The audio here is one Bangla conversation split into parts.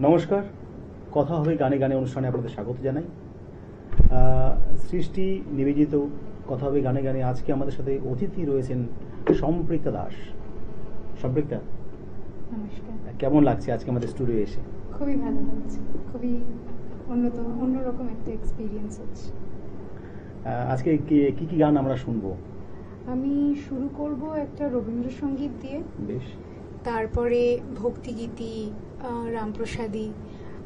নমস্কার, কথা হবে গানে গানে অনুষ্ঠানে আপনাদের স্বাগত জানাই। সৃষ্টি নিবেদিত কথা হবে গানে গানে আজকে আমাদের সাথে অতিথি রয়েছেন সম্পৃক্তা দাস। সম্পৃক্তা, নমস্কার। কেমন লাগছে আজকে আমাদের স্টুডিও এসে? খুবই ভালো লাগছে, খুবই অন্যরকম একটা এক্সপিরিয়েন্স হচ্ছে। আজকে কি কি গান আমরা শুনবো? আমি শুরু করব একটা রবীন্দ্রসঙ্গীত দিয়ে, বেশ, তারপরে ভক্তিগীতি, রামপ্রসাদী,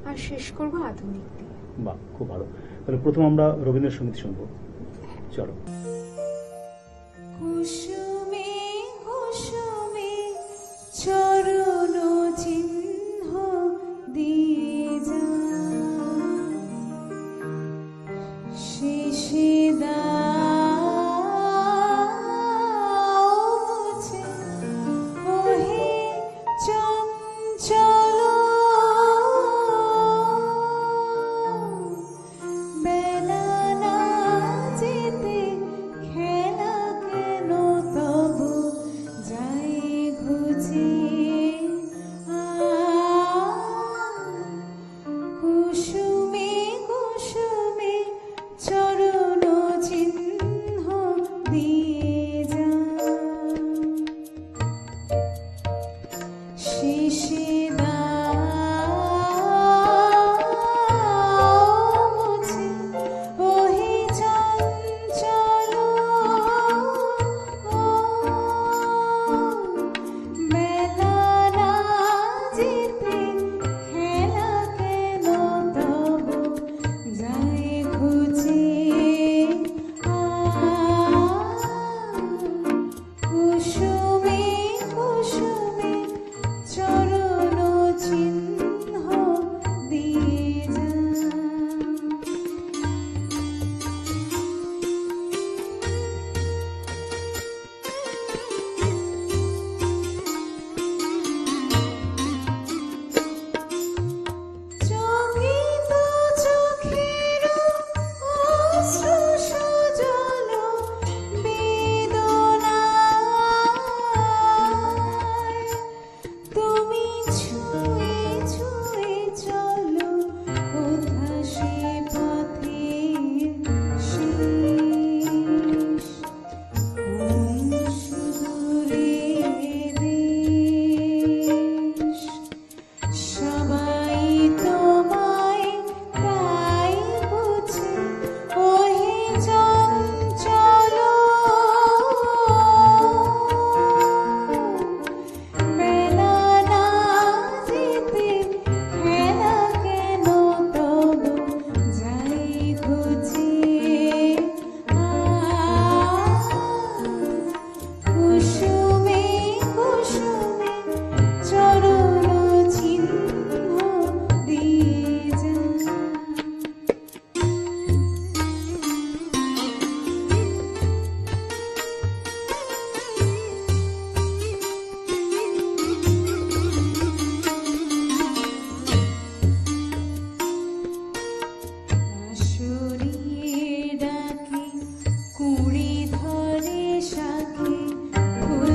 আর শেষ করব আধুনিক দিয়ে। বাহ, খুব ভালো। তাহলে প্রথম আমরা রবীন্দ্রসঙ্গীত শুনবো, চলো। কুসুমে কুসুমে চরণ চিহ্ন দিয়ে যা, শেষে দাও মুছে ওহে চঞ্চল বেলা না যেতে খেলা কেন তবু যাই ঘুচিয়ে কুসুমে কুসুমে চরণ চিহ্ন দিয়ে যা, শেষে দাও মুছে ওহে চঞ্চল বেলা না যেতে খেলা কেন তবু যাই ঘুচিয়ে কুসুমে কুসুমে চরণ চিহ্ন দিয়ে যা। চকিত চোখের অশ্রু সজল বেদনায় তুমি ছুঁয়ে ছুঁয়ে চলো কোথা সে পথের শেষ, কোন সুদূরের দেশ। সবাই তোমায় তাই বুঝে ওহে চঞ্চল বেলা না যেতে খেলা কেন তবু যাই ঘুচিয়ে কুসুমে কুসুমে চরণ চিহ্ন দিয়ে যা। সরিয়ে ডাকে কুড়ি ধরে শাকে, ফুল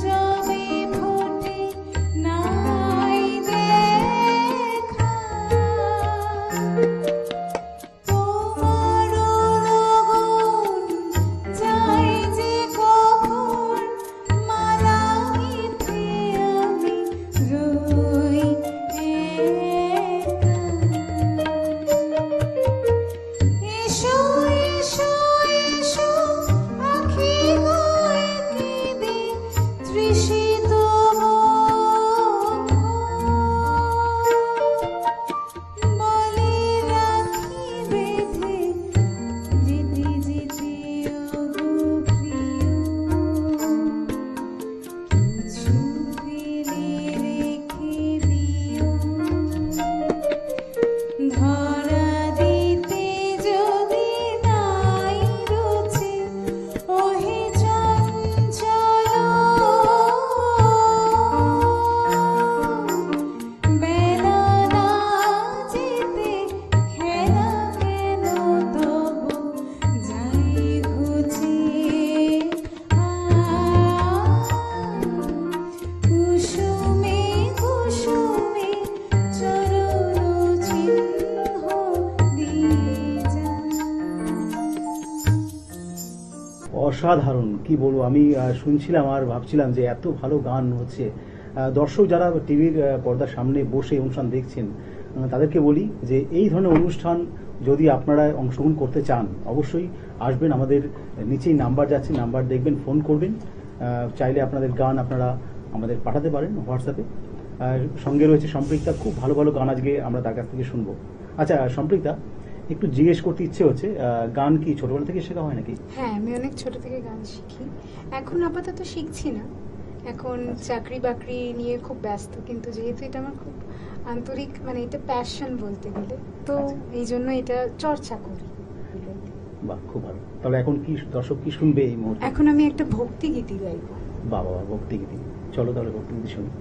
জমে ফোটে নাই দেখা, তোমার রোগন যাই যে কখন মালা গেঁথে আমি রই একা। এসো এসো এসো আখি হয়ে কেঁদে তৃষিত বলে রাখি বেঁধে যেতে যেতে ওগো প্রিয়, কিছু ফেলে রেখে দিও। ধরা দিতে যদি নাই রুচি ওহে চঞ্চল বেলা না যেতে খেলা কেন তবু যাই ঘুচিয়ে কুসুমে কুসুমে চরণ অসাধারণ, কি বলবো আমি শুনছিলাম আর ভাবছিলাম যে এত ভালো গান হচ্ছে। দর্শক যারা টিভির পর্দার সামনে বসে অনুষ্ঠান দেখছেন তাদেরকে বলি যে এই ধরনের অনুষ্ঠান যদি আপনারা অংশগ্রহণ করতে চান অবশ্যই আসবেন, আমাদের নিচেই নাম্বার যাচ্ছে, নাম্বার দেখবেন, ফোন করবেন। চাইলে আপনাদের গান আপনারা আমাদের পাঠাতে পারেন হোয়াটসঅ্যাপে। সঙ্গে রয়েছে সম্পৃক্তা, খুব ভালো ভালো গান আজকে আমরা তার কাছ থেকে শুনবো। আচ্ছা সম্পৃক্তা, একটু জিজ্ঞেস করতে ইচ্ছে হচ্ছে, গান কি ছোটবেলা থেকে শেখা হয় নাকি? হ্যাঁ, আমি অনেক ছোট থেকে গান শিখি। এখন আপাতত শিখছি না, এখন চাকরি বাকরি নিয়ে খুব ব্যস্ত, কিন্তু যেহেতু এটা আমার খুব আন্তরিক, মানে এটা প্যাশন বলতে গেলে, তো এই জন্য এটা চর্চা করি। বাহ, খুব ভালো। তাহলে এখন কি দর্শক কি শুনবে এই মুহূর্তে? এখন আমি একটা ভক্তি গীতি গাইবো। বাবা, ভক্তিগীতি, চলো তাহলে ভক্তিগীতি শুনি।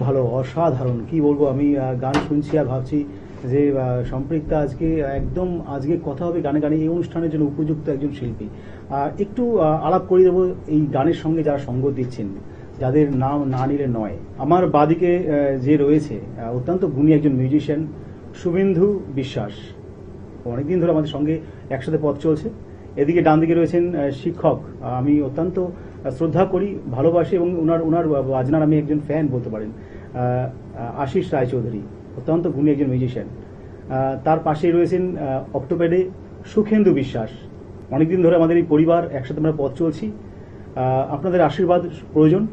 ভালো, অসাধারণ, কি বলবো আমি। গান শুনছি আর ভাবছি যে সম্পৃক্তা আজকে কথা হবে গানে গানে, এই অনুষ্ঠানের জন্য উপযুক্ত একজন শিল্পী। একটু আলাপ করে দেবো এই গানের সঙ্গে যারা সঙ্গ দিচ্ছেন, যাদের নাম না নিলে নয়। আমার বাদিকে যে রয়েছে অত্যন্ত গুণী একজন মিউজিশিয়ান, শুভেন্দু বিশ্বাস, অনেকদিন ধরে আমাদের সঙ্গে একসাথে পথ চলছে। এদিকে ডান দিকে রয়েছেন শিক্ষক, আমি অত্যন্ত শ্রদ্ধা করি, ভালোবাসি এবং ওনার বাজনার আমি একজন ফ্যান বলতে পারেন, আশিস রায়চৌধুরী, অত্যন্ত গুণী একজন মিউজিশিয়ান। তার পাশেই রয়েছেন অক্টোপ্যাডে সুখেন্দু বিশ্বাস। অনেকদিন ধরে আমাদের এই পরিবার একসাথে আমরা পথ চলছি, আপনাদের আশীর্বাদ প্রয়োজন।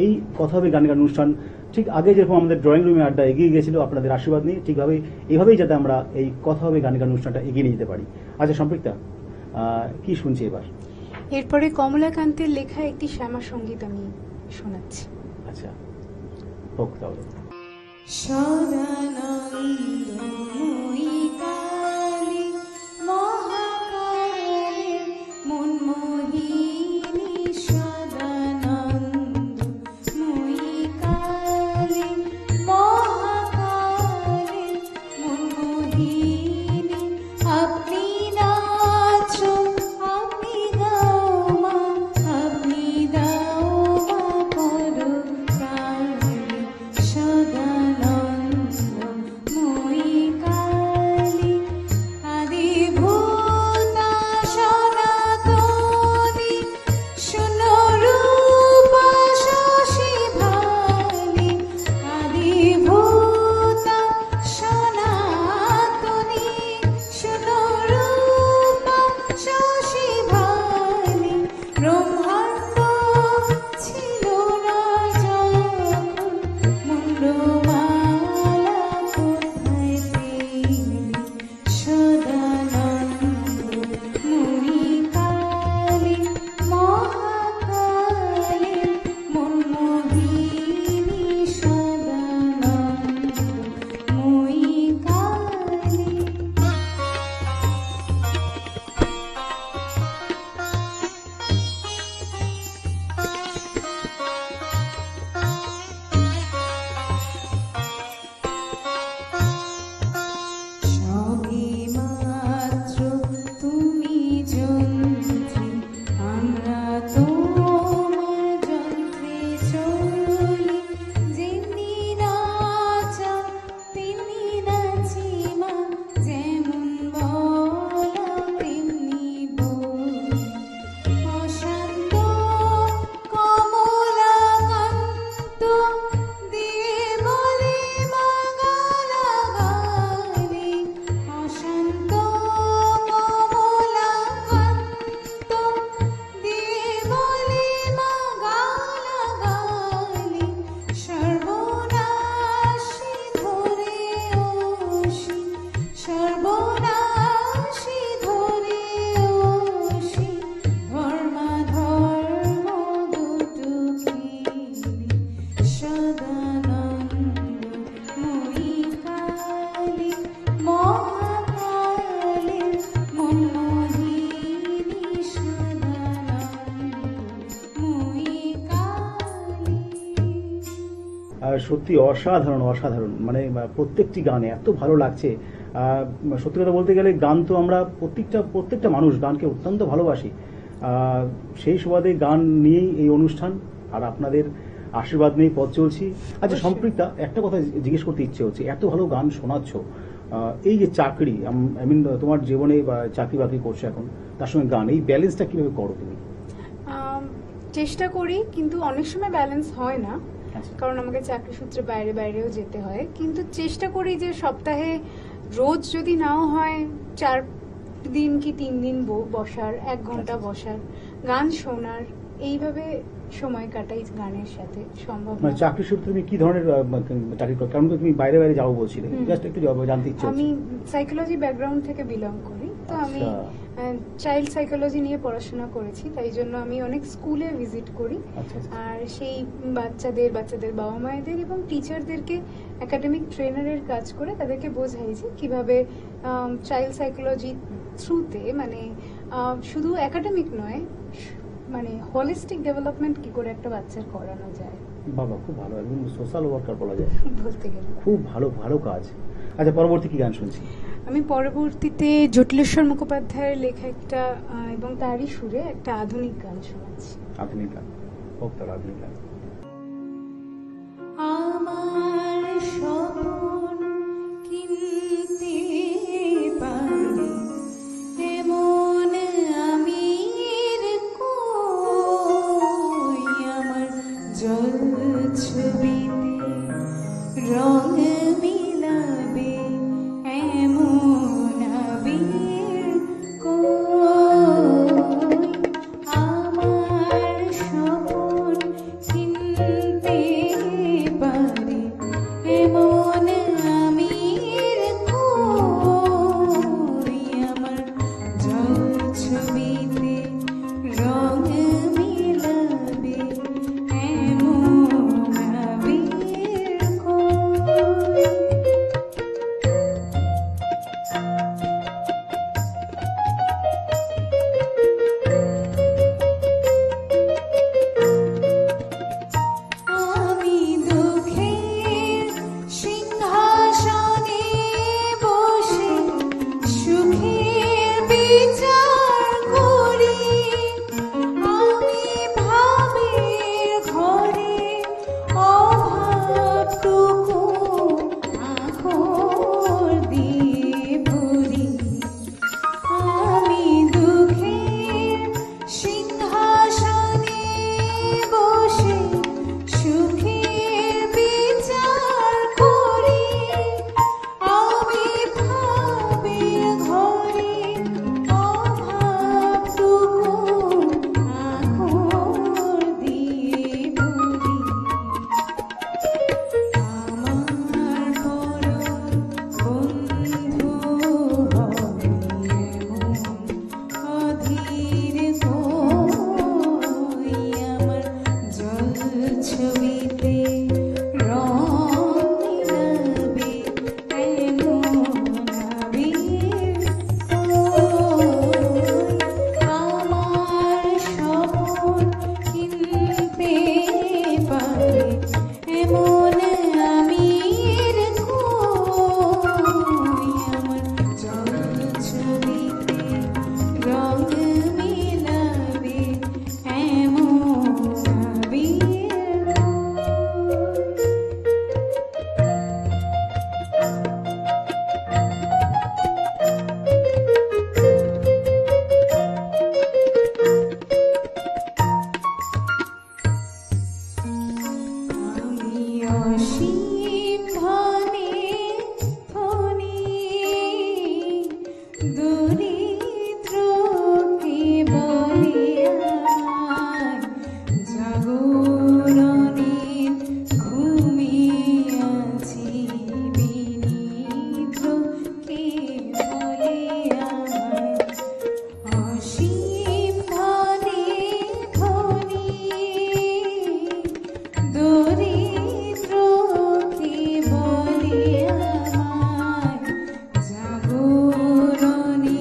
এই কথা হবে গান গান অনুষ্ঠান ঠিক আগে যেরকম আমাদের ড্রয়িং রুমে আড্ডা এগিয়ে গিয়েছিল আপনাদের আশীর্বাদ নিয়ে, ঠিকভাবে এইভাবেই যাতে আমরা এই কথা হবে গান গান অনুষ্ঠানটা এগিয়ে নিয়ে যেতে পারি। আচ্ছা সম্পৃক্তা, কি শুনছি এবার? এরপরে কমলাকান্তের লেখা একটি শ্যামা সঙ্গীত আমি শোনাচ্ছি। আচ্ছা, হোক তাহলে। সদানন্দময়ী কালী মহাকালী মনমোহিনী, সদানন্দময়ী কালী মহাকালী মনমোহিনী, আপনি নাচো আপনি গাও মা, আপনি দাও মা করো কালী, সদানন্দময়ী কালী আদিভূতা সনাতনী, শূন্যরূপা শশী ভালি, আদিভূতা সনাতনী, শূন্যরূপা শশী ভালি, ব্রহ্মাণ্ড ছিল না যখন, মুন্ডমালা কোথায় পেলি, সদানন্দময়ী কালী মহাকালী মনমোহিনী, সদানন্দময়ী কালী। সবে মাত্র তুমি যন্ত্রী, আমরা তোমার যন্ত্রে চলি, যেমনি নাচা তেমনি নাচি মা, যেমন বলা তেমনি বলি, অশান্ত কমলাকান্ত দিয়ে বলে মা গালাগালি, অশান্ত কমলাকান্ত দিয়ে বলে মা গালাগালি, সর্বনাশী ধরে ওষি, সর্বনাশী ধরে ওষি, ধর্মাধর্ম দুটো খেলি, সদানন্দময়ী কালী মহাকালী মনমোহিনী, সদানন্দময়ী কালী। সত্যি অসাধারণ, মানে প্রত্যেকটি গানে এত ভালো লাগছে। সত্যি কথা বলতে গেলে গান তো আমরা প্রত্যেকটা মানুষ গানকে অত্যন্ত ভালোবাসি। সেই সুবাদে গান নিয়েই এই অনুষ্ঠান, আর আপনাদের আশীর্বাদ নিয়েই পথ চলছি। আচ্ছা সম্পৃক্তা, একটা কথা জিজ্ঞেস করতে ইচ্ছে হচ্ছে, এত ভালো গান শোনাচ্ছ, এই যে চাকরি, আই মিন তোমার জীবনে বা চাকরি বাকরি করছো এখন, তার সঙ্গে গান, এই ব্যালেন্সটা কিভাবে করো তুমি? চেষ্টা করি, কিন্তু অনেক সময় ব্যালেন্স হয় না, আচ্ছা। কারণ আমাকে চাকরি সূত্রে বাইরেও যেতে হয়। কিন্তু চেষ্টা করি যে সপ্তাহে রোজ যদি নাও হয় 4 দিন কি 3 দিন বসার, 1 ঘন্টা বসার, গান শোনার, এইভাবে সময় কাটাই গানের সাথে। সম্ভব মানে না। চাকরি সূত্রে তুমি কি ধরনের চাকরি করো? কারণ তুমি বাইরে যাও বলছিলে, জাস্ট একটু জানতে ইচ্ছে আমি হচ্ছে। সাইকোলজি ব্যাকগ্রাউন্ড থেকে বিলং করি, তো আমি চাইল্ড সাইকোলজি নিয়ে পড়াশোনা করেছি, তাই জন্য আমি অনেক স্কুলে ভিজিট করি। আচ্ছা, আচ্ছা। আর সেই বাচ্চাদের বাবা মায়েদের এবং টিচারদেরকে একাডেমিক ট্রেনারের কাজ করে তাদেরকে বোঝাই যে কিভাবে চাইল্ড সাইকোলজি থ্রুতে, মানে শুধু একাডেমিক নয়, মানে হোলিস্টিক ডেভেলপমেন্ট কি করে একটা বাচ্চার করানো যায়। বাবা, খুব ভালো, একদম সোশ্যাল ওয়ার্কার বলা যায়। বলতে গেলে খুব ভালো ভালো কাজ। আচ্ছা, পরবর্তী কি গান শুনছি? আমি পরবর্তীতে জটিলেশ্বর মুখোপাধ্যায়ের লেখা একটা এবং তারই সুরে একটা আধুনিক গান শোনাচ্ছি। আধুনিক গান, হোক তার আধুনিক গান। আমার স্বপন কিনতে পারি এমন আমির কই, আমার জল ছবিতে রং মিলাবে এমন আবির কই, আমার স্বপন কিনতে পারি এমন আমির কই, আমার জল ছবিতে রং মিলাবে এমন আবির কই। আমি দুঃখের সিংহাসনে বসে সুখের বিচার করি, আমি ভাবের ঘরে অভাবটুকু আঁখর দিয়ে ভরি। আমি দুঃখের সিংহাসনে বসে সুখের বিচার করি, আমি ভাবের ঘরে অভাবটুকু আঁখর দিয়ে ভরি। আমার পরম বন্ধু হবে এমন অধীর কই, আমার জল ছবিতে রং মিলাবে এমন আবির কই, আমার স্বপন কিনতে পারে এমন আমির কই, আমার জল ছবিতে রং মিলাবে এমন আবির আমি অসীম ধনে ধনী, দরিদ্রকে বলে আয়, জাগরণে ঘুমিয়ে আছি, বিনিদ্রকে বলে আয়। অসীম ধনে ধনী, দরিদ্রকে বলে আমায়, জাগরণে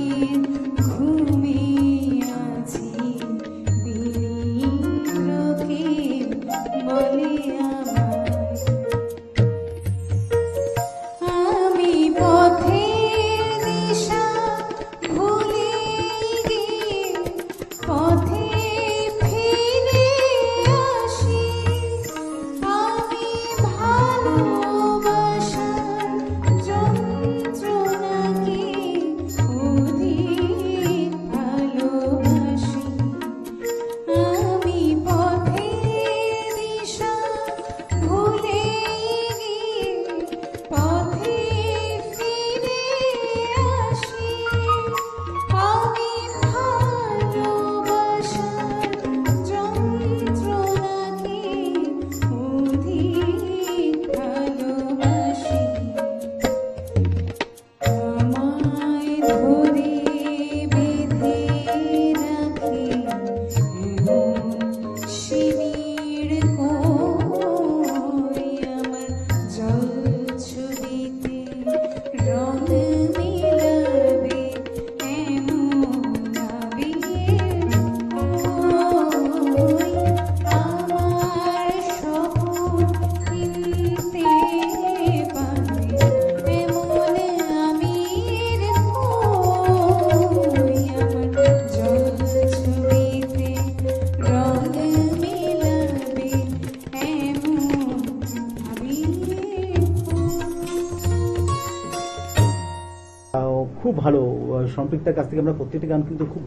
সম্পৃক্তার কাছ থেকে আমরা প্রত্যেকটি গান কিন্তু খুব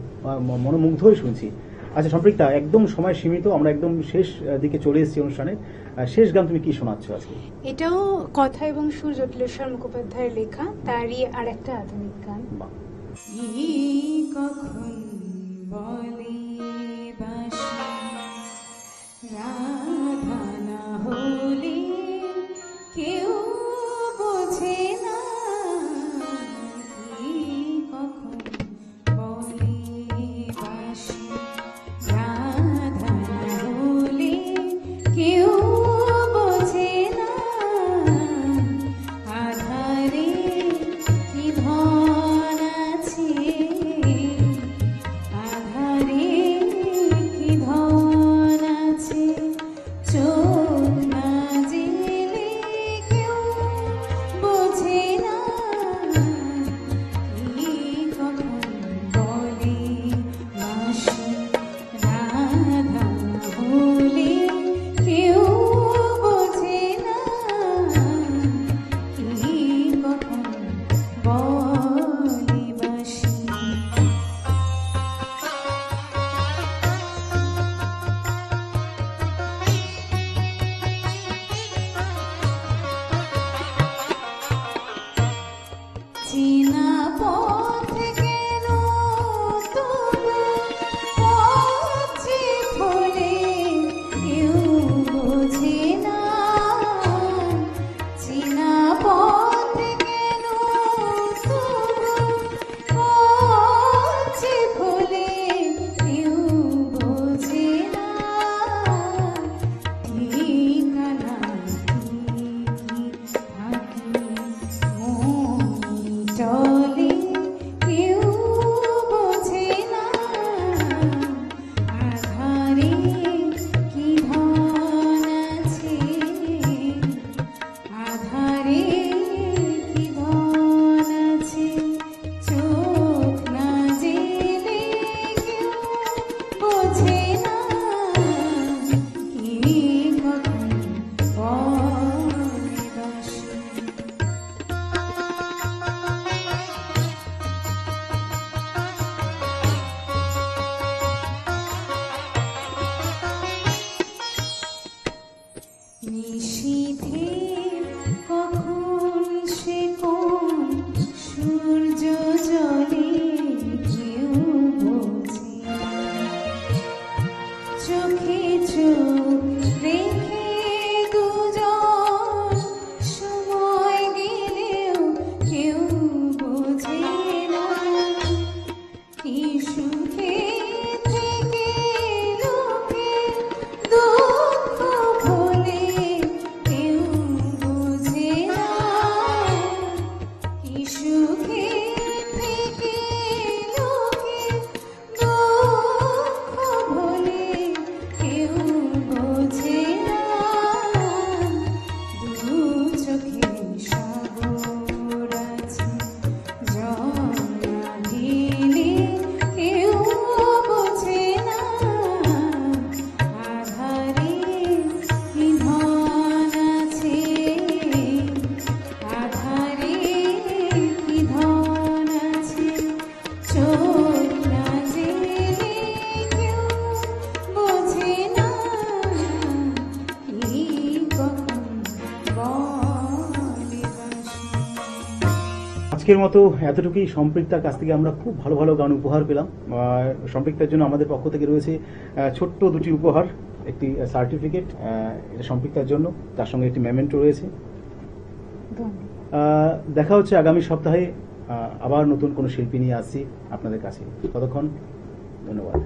মনোমুগ্ধ হয়ে শুনছি। আচ্ছা সম্পৃক্তা, একদম সময় সীমিত, আমরা একদম শেষ দিকে চলে এসেছি অনুষ্ঠানের। শেষ গান তুমি কি শোনাচ্ছ আজকে? এটাও কথা এবং সুর জটিলেশ্বর মুখোপাধ্যায়ের লেখা, তারই আর একটা আধুনিক গান। বাহ। কখন বলে বাসি রাধা না হলে কেউ বোঝে না, কখন বলে বাসি রাধা না হলে কেউ বোঝে না, আধারে কি ধন আছে, আধারে কি ধন আছে, চোখ না জেলে কেউ বোঝে না, কখন বলে বাসি রাধা হলে কেউ বোঝে না, কখন বলে বাসি। চেনা পথ কেন তবু পথে ভোলে কেউ বোঝে না, চেনা পথ কেন তবু পথে ভোলে কেউ বোঝে না, ঠিকানা চলে কেউ বোঝে না, আধারে কি ধন আছে, আধারে কি ধন আছে, চোখ না জেলে কেউ বোঝে না, কখন বলে বাসি। নিশীথে কখন সে কোন সূর্য জলে কেউ বোঝে না, চোখে চোখ রেখে দুজন সময় গেলেও কেউ বোঝে না, কি সুখে থেকে লোকে দুঃখ ভোলে কেউ বোঝে না, কি সুখে থেকে লোকে দুঃখ ভোলে কেউ বোঝে না, দু চোখে সাগর আছে, জল না ঢেলে কেউ বোঝে না, আধারে কি ধন আছে, আধারে কি ধন আছে, চোখ না জেলে কেউ বোঝে না, কখন বলে বাসি। আজকের মতো এতটুকুই। সম্পৃক্তার কাছ থেকে আমরা খুব ভালো ভালো গান উপহার পেলাম। সম্পৃক্তার জন্য আমাদের পক্ষ থেকে রয়েছে ছোট্ট দুটি উপহার, একটি সার্টিফিকেট, এটা সম্পৃক্তার জন্য, তার সঙ্গে একটি মেমেন্টো রয়েছে। দেখা হচ্ছে আগামী সপ্তাহে, আবার নতুন কোনো শিল্পী নিয়ে আসছি আপনাদের কাছে। ততক্ষণ ধন্যবাদ।